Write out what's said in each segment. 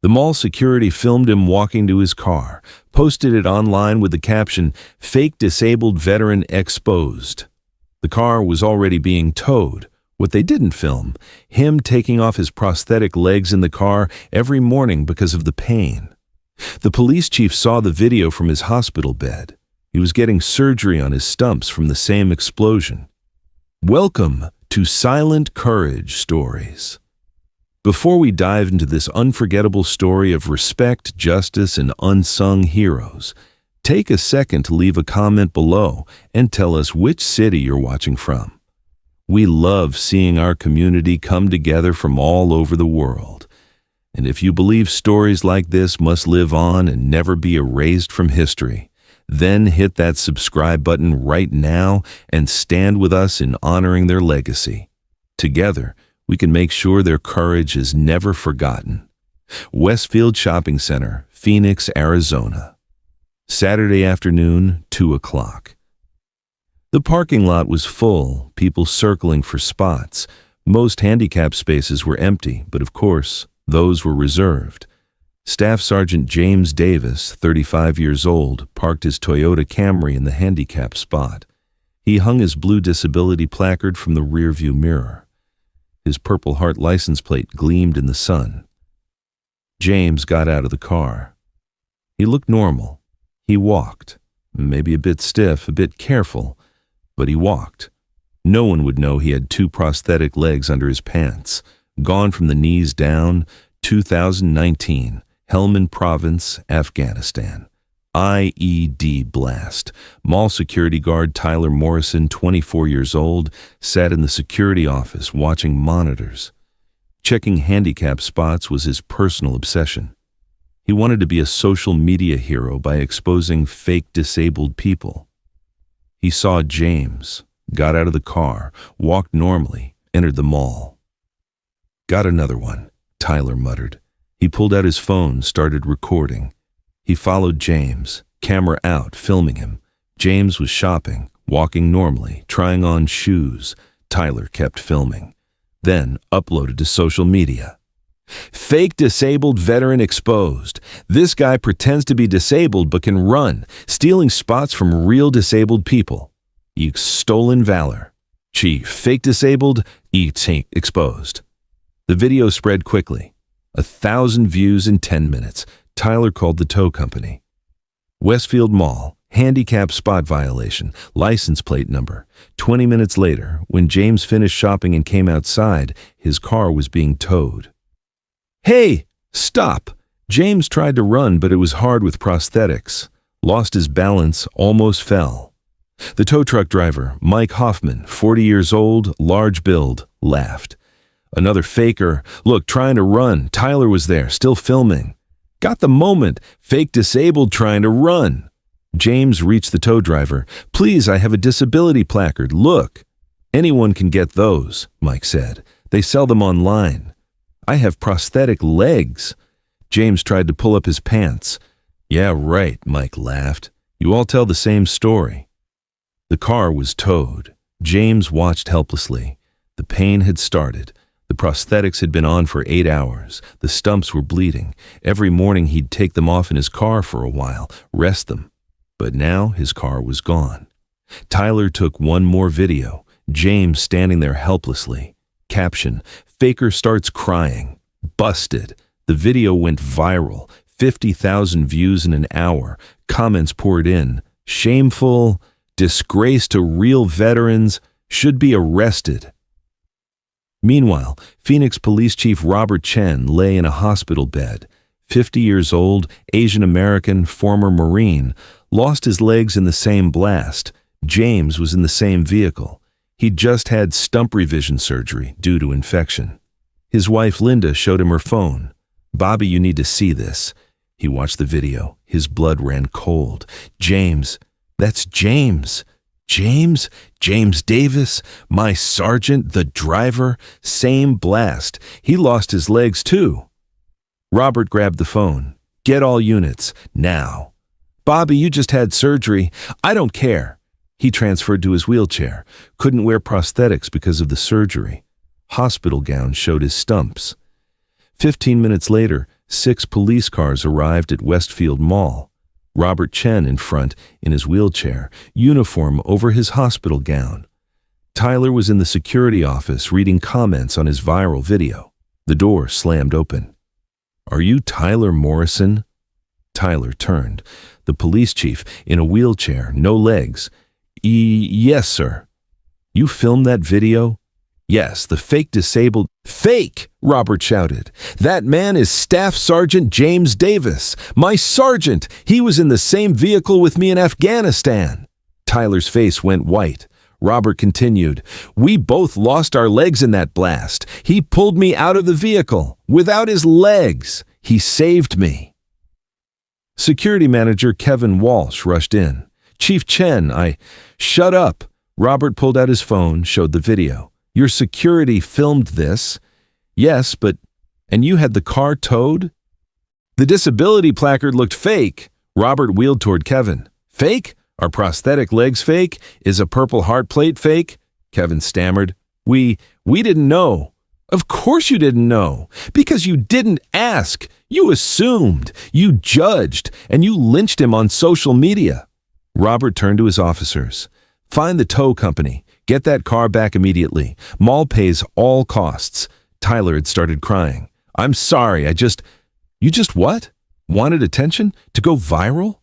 The mall security filmed him walking to his car, posted it online with the caption, "Fake disabled veteran exposed." The car was already being towed. What they didn't film, him taking off his prosthetic legs in the car every morning because of the pain. The police chief saw the video from his hospital bed. He was getting surgery on his stumps from the same explosion. Welcome to Silent Courage Stories. Before we dive into this unforgettable story of respect, justice, and unsung heroes, take a second to leave a comment below and tell us which city you're watching from. We love seeing our community come together from all over the world. And if you believe stories like this must live on and never be erased from history, then hit that subscribe button right now and stand with us in honoring their legacy. Together, we can make sure their courage is never forgotten. Westfield Shopping Center, Phoenix, Arizona. Saturday afternoon, 2 o'clock. The parking lot was full, people circling for spots. Most handicap spaces were empty, but of course, those were reserved. Staff Sergeant James Davis, 35 years old, parked his Toyota Camry in the handicap spot. He hung his blue disability placard from the rearview mirror. His Purple Heart license plate gleamed in the sun. James got out of the car. He looked normal. He walked, maybe a bit stiff, a bit careful, but he walked. No one would know he had 2 prosthetic legs under his pants. Gone from the knees down, 2019, Helmand Province, Afghanistan. IED blast. Mall security guard Tyler Morrison, 24 years old, sat in the security office watching monitors. Checking handicap spots was his personal obsession. He wanted to be a social media hero by exposing fake disabled people. He saw James, got out of the car, walked normally, entered the mall. "Got another one," Tyler muttered. He pulled out his phone, started recording. He followed James, camera out, filming him. James was shopping, walking normally, trying on shoes. Tyler kept filming. Then uploaded to social media. "Fake disabled veteran exposed. This guy pretends to be disabled but can run, stealing spots from real disabled people. Stolen valor. Chief, fake disabled, exposed." The video spread quickly. 1,000 views in 10 minutes. Tyler called the tow company. Westfield Mall, handicap spot violation, license plate number. 20 minutes later, when James finished shopping and came outside, his car was being towed. "Hey, stop!" James tried to run, but it was hard with prosthetics. Lost his balance, almost fell. The tow truck driver, Mike Hoffman, 40 years old, large build, laughed. Another faker, "Look, trying to run. Tyler was there, still filming. Got the moment. Fake disabled trying to run." James reached the tow driver. "Please, I have a disability placard. Look." "Anyone can get those," Mike said. "They sell them online." "I have prosthetic legs." James tried to pull up his pants. "Yeah, right," Mike laughed. "You all tell the same story." The car was towed. James watched helplessly. The pain had started. The prosthetics had been on for 8 hours. The stumps were bleeding. Every morning he'd take them off in his car for a while, rest them. But now his car was gone. Tyler took one more video. James standing there helplessly. Caption, "Faker starts crying. Busted." The video went viral. 50,000 views in an hour. Comments poured in. "Shameful. Disgrace to real veterans. Should be arrested." Meanwhile, Phoenix Police Chief Robert Chen lay in a hospital bed. 50 years old, Asian American, former Marine, lost his legs in the same blast. James was in the same vehicle. He'd just had stump revision surgery due to infection. His wife Linda showed him her phone. "Bobby, you need to see this." He watched the video. His blood ran cold. "James, that's James. James Davis, my sergeant, the driver, same blast. He lost his legs too." Robert grabbed the phone. "Get all units, now." "Bobby, you just had surgery. I don't care." He transferred to his wheelchair. Couldn't wear prosthetics because of the surgery. Hospital gown showed his stumps. 15 minutes later, 6 police cars arrived at Westfield Mall. Robert Chen in front, in his wheelchair, uniform over his hospital gown. Tyler was in the security office reading comments on his viral video. The door slammed open. "Are you Tyler Morrison?" Tyler turned. The police chief, in a wheelchair, no legs. Yes, sir." "You filmed that video?" "Yes, the fake disabled—" "Fake!" Robert shouted. "That man is Staff Sergeant James Davis, my sergeant. He was in the same vehicle with me in Afghanistan." Tyler's face went white. Robert continued, "We both lost our legs in that blast. He pulled me out of the vehicle. Without his legs, he saved me." Security manager Kevin Walsh rushed in. "Chief Chen, Shut up." Robert pulled out his phone, showed the video. "Your security filmed this?" "Yes, but— And you had the car towed?" "The disability placard looked fake." Robert wheeled toward Kevin. "Fake? Are prosthetic legs fake? Is a purple heart plate fake?" Kevin stammered. We didn't know." "Of course you didn't know, because you didn't ask. You assumed, you judged, and you lynched him on social media." Robert turned to his officers. "Find the tow company. Get that car back immediately. Mall pays all costs." Tyler had started crying. "I'm sorry, You just what? Wanted attention? To go viral?"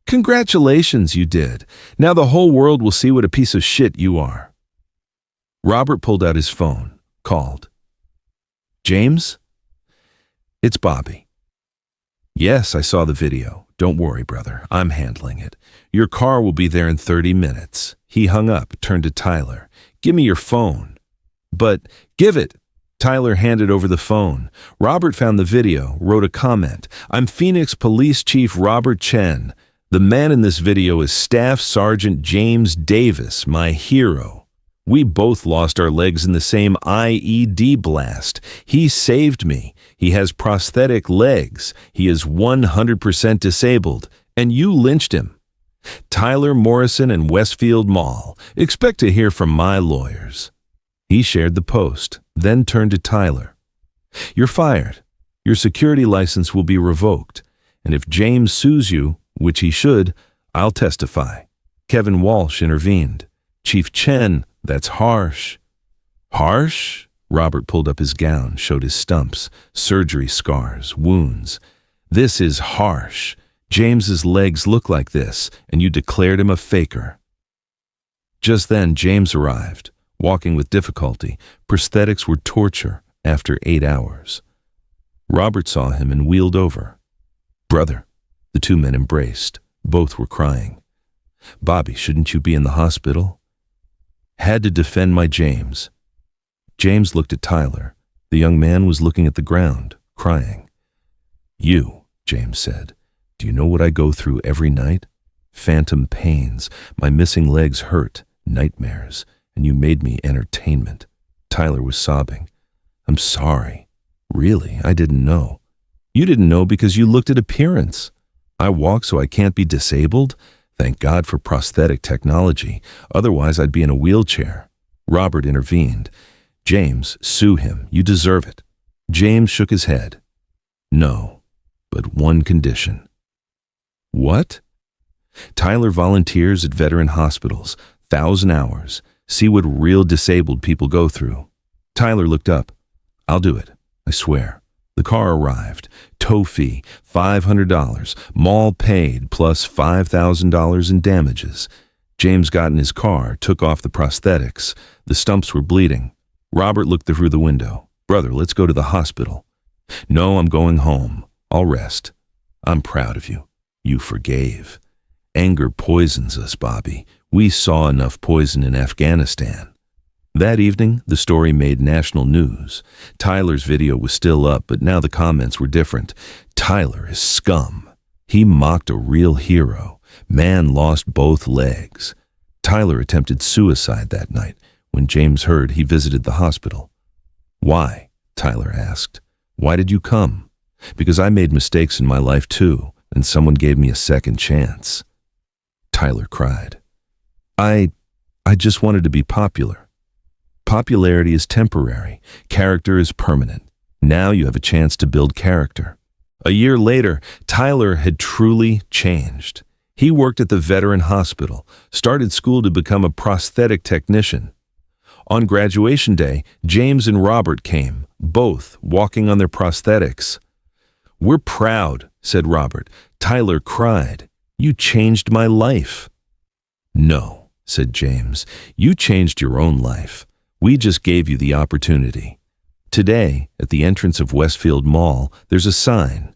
"Congratulations, you did. Now the whole world will see what a piece of shit you are." Robert pulled out his phone, called. "James? It's Bobby." "Yes, I saw the video. Don't worry, brother. I'm handling it. Your car will be there in 30 minutes. He hung up, turned to Tyler. "Give me your phone." "But give it." Tyler handed over the phone. Robert found the video, wrote a comment. "I'm Phoenix Police Chief Robert Chen. The man in this video is Staff Sergeant James Davis, my hero. We both lost our legs in the same IED blast. He saved me. He has prosthetic legs. He is 100% disabled. And you lynched him. Tyler Morrison and Westfield Mall. Expect to hear from my lawyers." He shared the post, then turned to Tyler. "You're fired. Your security license will be revoked. And if James sues you, which he should, I'll testify." Kevin Walsh intervened. "Chief Chen, that's harsh." "Harsh?" Robert pulled up his gown, showed his stumps, surgery scars, wounds. "This is harsh. James's legs look like this, and you declared him a faker." Just then, James arrived, walking with difficulty. Prosthetics were torture after 8 hours. Robert saw him and wheeled over. "Brother." The two men embraced. Both were crying. "Bobby, shouldn't you be in the hospital?" "Had to defend my James." James looked at Tyler. The young man was looking at the ground, crying. "You," James said, "do you know what I go through every night? Phantom pains, my missing legs hurt, nightmares, and you made me entertainment." Tyler was sobbing. "I'm sorry. Really, I didn't know." "You didn't know because you looked at appearance. I walk so I can't be disabled? Thank God for prosthetic technology. Otherwise, I'd be in a wheelchair." Robert intervened. "James, sue him. You deserve it." James shook his head. "No, but one condition." "What?" "Tyler volunteers at veteran hospitals, 1,000 hours. See what real disabled people go through." Tyler looked up. "I'll do it, I swear." The car arrived. Tow fee, $500. Mall paid, plus $5,000 in damages. James got in his car, took off the prosthetics. The stumps were bleeding. Robert looked through the window. "Brother, let's go to the hospital." "No, I'm going home. I'll rest." "I'm proud of you. You forgave." "Anger poisons us, Bobby. We saw enough poison in Afghanistan." That evening, the story made national news. Tyler's video was still up, but now the comments were different. "Tyler is scum. He mocked a real hero. Man lost both legs." Tyler attempted suicide that night. When James heard, he visited the hospital. "Why?" Tyler asked. "Why did you come?" "Because I made mistakes in my life too, and someone gave me a second chance." Tyler cried. I just wanted to be popular." "Popularity is temporary. Character is permanent. Now you have a chance to build character. A year later, Tyler had truly changed. He worked at the veteran hospital, started school to become a prosthetic technician. On graduation day, James and Robert came, both walking on their prosthetics. "We're proud," said Robert. Tyler cried. "You changed my life." "No," said James. "You changed your own life. We just gave you the opportunity." Today, at the entrance of Westfield Mall, there's a sign.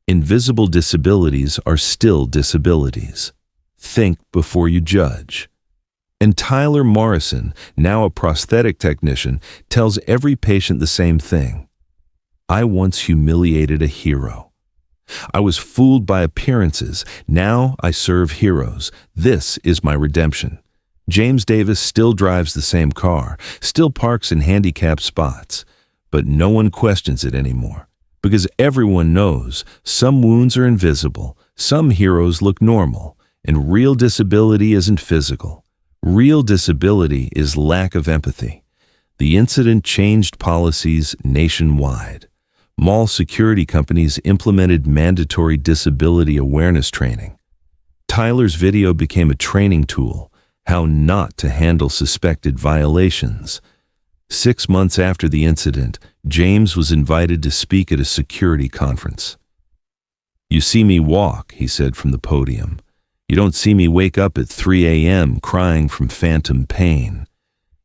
Invisible disabilities are still disabilities. Think before you judge. And Tyler Morrison, now a prosthetic technician, tells every patient the same thing. "I once humiliated a hero. I was fooled by appearances. Now I serve heroes. This is my redemption." James Davis still drives the same car, still parks in handicapped spots, but no one questions it anymore, because everyone knows some wounds are invisible, some heroes look normal, and real disability isn't physical. Real disability is lack of empathy. The incident changed policies nationwide. Mall security companies implemented mandatory disability awareness training. Tyler's video became a training tool, how not to handle suspected violations. 6 months after the incident, James was invited to speak at a security conference. "You see me walk," he said from the podium. "You don't see me wake up at 3 a.m. crying from phantom pain.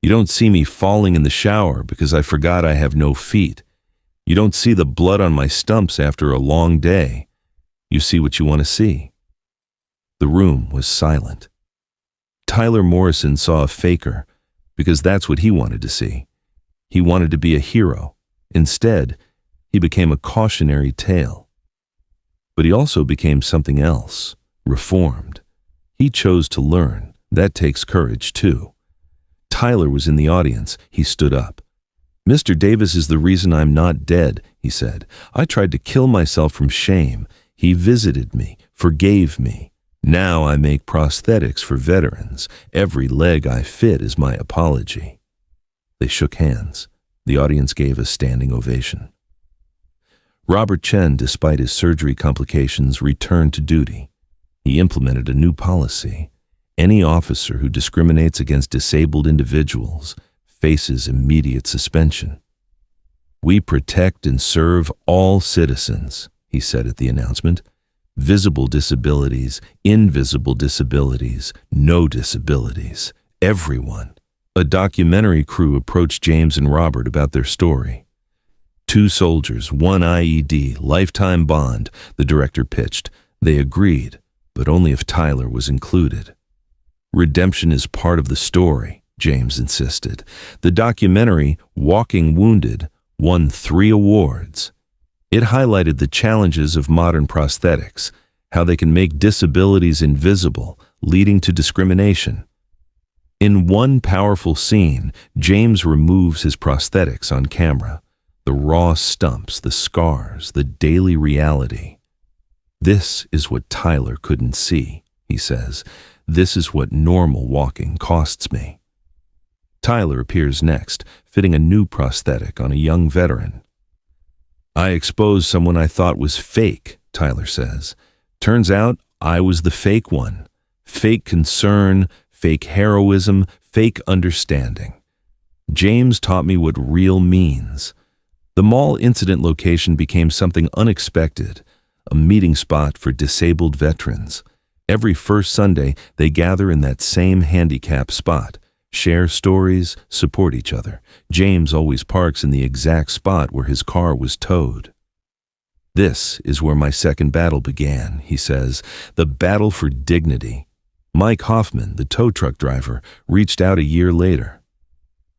You don't see me falling in the shower because I forgot I have no feet. You don't see the blood on my stumps after a long day. You see what you want to see." The room was silent. Tyler Morrison saw a faker because that's what he wanted to see. He wanted to be a hero. Instead, he became a cautionary tale. But he also became something else, reformed. He chose to learn. That takes courage, too. Tyler was in the audience. He stood up. "Mr. Davis is the reason I'm not dead," he said. "I tried to kill myself from shame. He visited me, forgave me. Now I make prosthetics for veterans. Every leg I fit is my apology." They shook hands. The audience gave a standing ovation. Robert Chen, despite his surgery complications, returned to duty. He implemented a new policy. Any officer who discriminates against disabled individuals faces immediate suspension. "We protect and serve all citizens," he said at the announcement. "Visible disabilities, invisible disabilities, no disabilities, everyone." A documentary crew approached James and Robert about their story. "2 soldiers, 1 IED, lifetime bond," the director pitched. They agreed, but only if Tyler was included. "Redemption is part of the story," James insisted. The documentary, Walking Wounded, won 3 awards. It highlighted the challenges of modern prosthetics, how they can make disabilities invisible, leading to discrimination. In one powerful scene, James removes his prosthetics on camera. The raw stumps, the scars, the daily reality. "This is what Tyler couldn't see," he says. "This is what normal walking costs me." Tyler appears next, fitting a new prosthetic on a young veteran. "I exposed someone I thought was fake," Tyler says. "Turns out I was the fake one. Fake concern, fake heroism, fake understanding. James taught me what real means." The mall incident location became something unexpected, a meeting spot for disabled veterans. Every first Sunday, they gather in that same handicap spot, share stories, support each other. James always parks in the exact spot where his car was towed. "This is where my second battle began," he says, "the battle for dignity." Mike Hoffman, the tow truck driver, reached out a year later.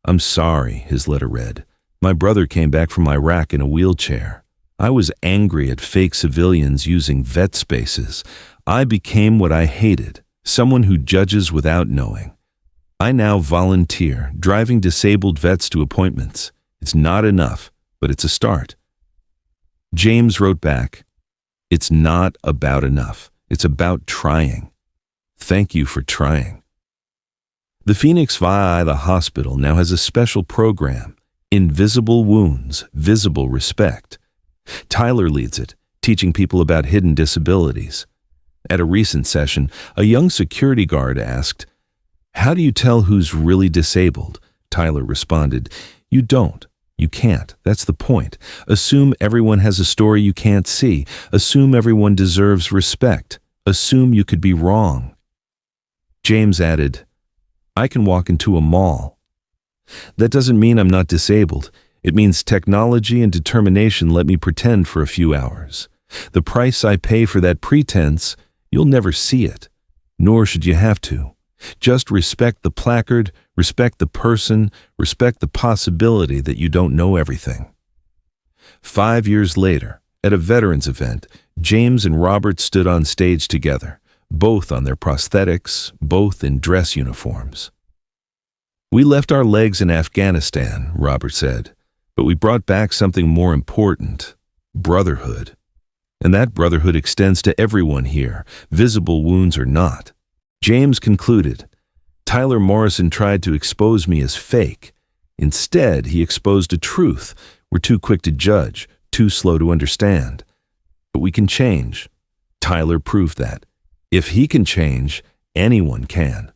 "I'm sorry," his letter read. "My brother came back from Iraq in a wheelchair. I was angry at fake civilians using vet spaces. I became what I hated, someone who judges without knowing. I now volunteer, driving disabled vets to appointments. It's not enough, but it's a start." James wrote back, "It's not about enough. It's about trying. Thank you for trying." The Phoenix VI, the hospital, now has a special program, Invisible Wounds, Visible Respect. Tyler leads it, teaching people about hidden disabilities. At a recent session, a young security guard asked, "How do you tell who's really disabled?" Tyler responded, "You don't. You can't. That's the point. Assume everyone has a story you can't see. Assume everyone deserves respect. Assume you could be wrong." James added, "I can walk into a mall. That doesn't mean I'm not disabled. It means technology and determination let me pretend for a few hours. The price I pay for that pretense, you'll never see it. Nor should you have to. Just respect the placard, respect the person, respect the possibility that you don't know everything." 5 years later, at a veterans event, James and Robert stood on stage together, both on their prosthetics, both in dress uniforms. "We left our legs in Afghanistan," Robert said, "but we brought back something more important: brotherhood. And that brotherhood extends to everyone here, visible wounds or not." James concluded, "Tyler Morrison tried to expose me as fake. Instead, he exposed a truth. We're too quick to judge, too slow to understand. But we can change. Tyler proved that. If he can change, anyone can."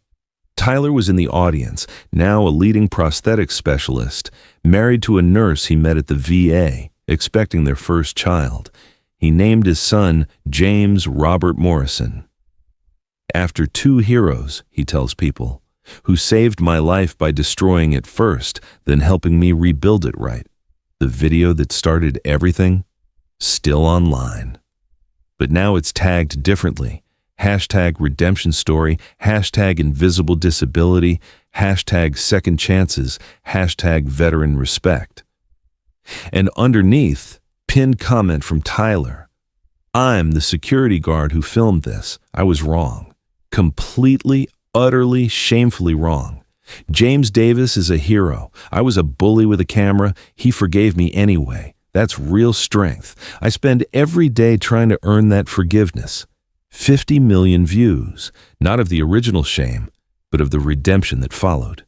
Tyler was in the audience, now a leading prosthetic specialist, married to a nurse he met at the VA, expecting their first child. He named his son James Robert Morrison. "After two heroes," he tells people, "who saved my life by destroying it first, then helping me rebuild it right. The video that started everything, still online. But now it's tagged differently. Hashtag redemption story, hashtag invisible disability, hashtag second chances, hashtag veteran respect." And underneath, pinned comment from Tyler, "I'm the security guard who filmed this. I was wrong. Completely, utterly, shamefully wrong. James Davis is a hero. I was a bully with a camera. He forgave me anyway. That's real strength. I spend every day trying to earn that forgiveness." 50 million views, not of the original shame, but of the redemption that followed.